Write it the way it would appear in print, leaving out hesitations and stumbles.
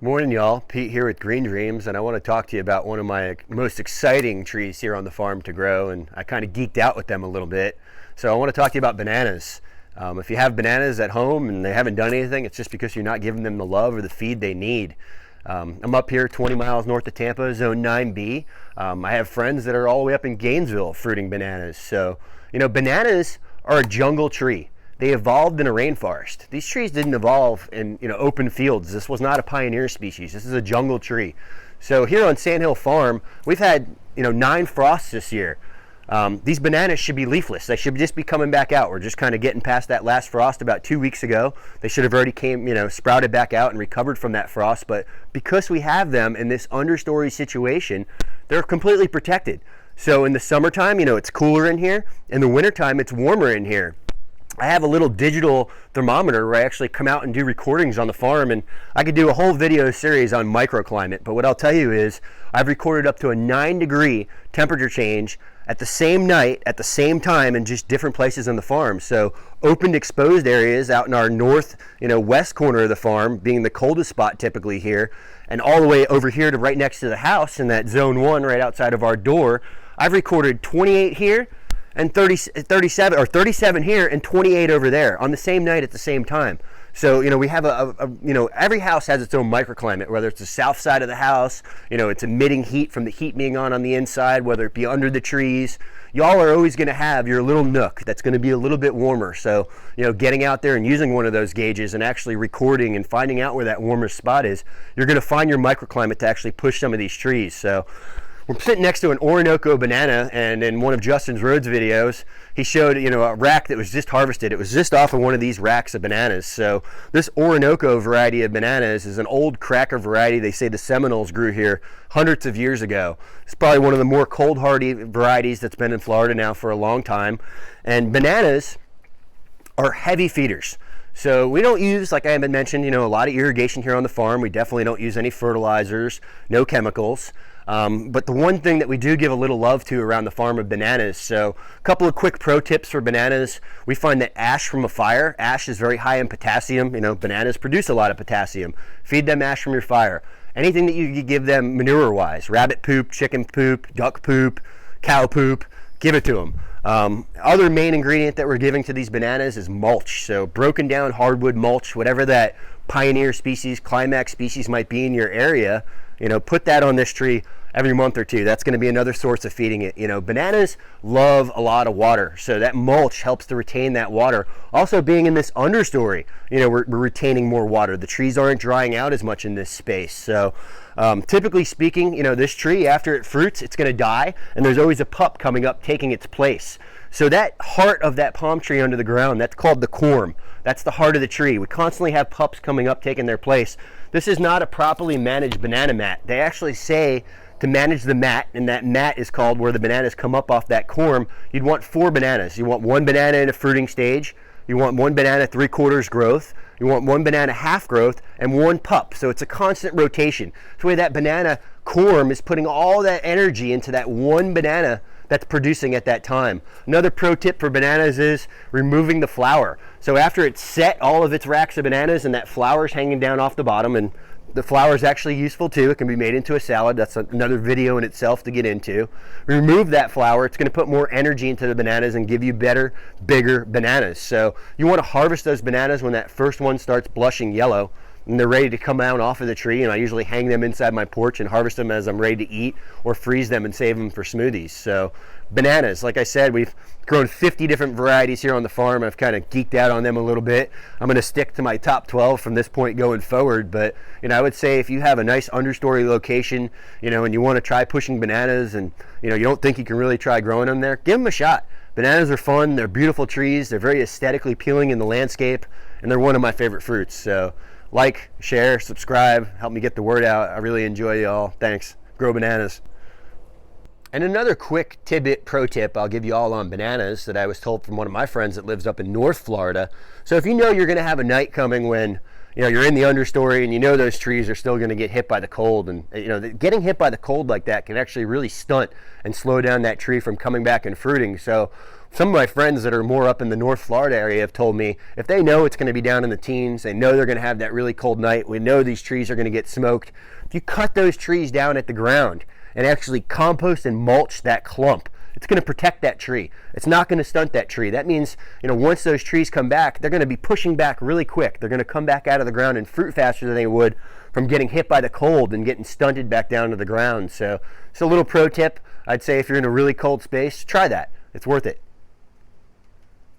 Morning, y'all. Pete here with Green Dreams, and I want to talk to you about one of my most exciting trees here on the farm to grow, and I kind of geeked out with them a little bit. So I want to talk to you about bananas. If you have bananas at home and they haven't done anything, it's just because you're not giving them the love or the feed they need. I'm up here 20 miles north of Tampa, Zone 9B. I have friends that are all the way up in Gainesville fruiting bananas. So, bananas are a jungle tree. They evolved in a rainforest. These trees didn't evolve in open fields. This was not a pioneer species. This is a jungle tree. So here on Sand Hill Farm, we've had 9 frosts this year. These bananas should be leafless. They should just be coming back out. We're just kind of getting past that last frost about 2 weeks ago. They should have already sprouted back out and recovered from that frost. But because we have them in this understory situation, they're completely protected. So in the summertime, it's cooler in here. In the wintertime, it's warmer in here. I have a little digital thermometer where I actually come out and do recordings on the farm, and I could do a whole video series on microclimate. But what I'll tell you is I've recorded up to a 9-degree temperature change at the same night, at the same time, in just different places on the farm. So opened exposed areas out in our north, west corner of the farm being the coldest spot typically here, and all the way over here to right next to the house in that zone 1 right outside of our door. I've recorded 28 here and 37 here and 28 over there on the same night at the same time. So, we have every house has its own microclimate, whether it's the south side of the house, it's emitting heat from the heat being on the inside, whether it be under the trees. Y'all are always going to have your little nook that's going to be a little bit warmer. So, getting out there and using one of those gauges and actually recording and finding out where that warmest spot is, you're going to find your microclimate to actually push some of these trees. So, we're sitting next to an Orinoco banana, and in one of Justin Rhodes' videos, he showed a rack that was just harvested. It was just off of one of these racks of bananas. So this Orinoco variety of bananas is an old cracker variety. They say the Seminoles grew here hundreds of years ago. It's probably one of the more cold hardy varieties that's been in Florida now for a long time. And bananas are heavy feeders. So we don't use, like I had mentioned, a lot of irrigation here on the farm. We definitely don't use any fertilizers, no chemicals. But the one thing that we do give a little love to around the farm of bananas, so a couple of quick pro tips for bananas. We find that ash from a fire, ash is very high in potassium. Bananas produce a lot of potassium. Feed them ash from your fire. Anything that you give them manure-wise, rabbit poop, chicken poop, duck poop, cow poop, give it to them. Other main ingredient that we're giving to these bananas is mulch. So broken down hardwood mulch, whatever that pioneer species, climax species might be in your area, put that on this tree every month or two. That's going to be another source of feeding it. Bananas love a lot of water, so that mulch helps to retain that water. Also, being in this understory, we're retaining more water. The trees aren't drying out as much in this space. So typically speaking, this tree, after it fruits, it's going to die, and there's always a pup coming up taking its place. So that heart of that palm tree under the ground, that's called the corm. That's the heart of the tree. We constantly have pups coming up taking their place. This is not a properly managed banana mat. They actually say to manage the mat, and that mat is called where the bananas come up off that corm. You'd want 4 bananas. You want 1 banana in a fruiting stage. You want 1 banana 3/4 growth. You want 1 banana half growth and 1 pup. So it's a constant rotation. So where that banana corm is putting all that energy into that 1 banana that's producing at that time. Another pro tip for bananas is removing the flower. So after it's set all of its racks of bananas and that flower is hanging down off the bottom, and the flower is actually useful too. It can be made into a salad. That's another video in itself to get into. Remove that flower. It's going to put more energy into the bananas and give you better, bigger bananas. So you want to harvest those bananas when that first one starts blushing yellow and they're ready to come out off of the tree. And I usually hang them inside my porch and harvest them as I'm ready to eat, or freeze them and save them for smoothies. So bananas, like I said, we've grown 50 different varieties here on the farm. I've kind of geeked out on them a little bit. I'm going to stick to my top 12 from this point going forward. But I would say if you have a nice understory location, and you want to try pushing bananas, and you don't think you can really try growing them there, give them a shot. Bananas are fun. They're beautiful trees. They're very aesthetically appealing in the landscape, and they're one of my favorite fruits. So like, share, subscribe, help me get the word out. I really enjoy y'all. Thanks. Grow bananas. And another quick tidbit pro tip I'll give you all on bananas that I was told from one of my friends that lives up in North Florida. So if you're going to have a night coming when you're in the understory and those trees are still going to get hit by the cold, and getting hit by the cold like that can actually really stunt and slow down that tree from coming back and fruiting. So some of my friends that are more up in the North Florida area have told me if they know it's going to be down in the teens, they know they're going to have that really cold night, we know these trees are going to get smoked, if you cut those trees down at the ground and actually compost and mulch that clump, it's going to protect that tree. It's not going to stunt that tree. That means, once those trees come back, they're going to be pushing back really quick. They're going to come back out of the ground and fruit faster than they would from getting hit by the cold and getting stunted back down to the ground. So it's a little pro tip. I'd say if you're in a really cold space, try that. It's worth it.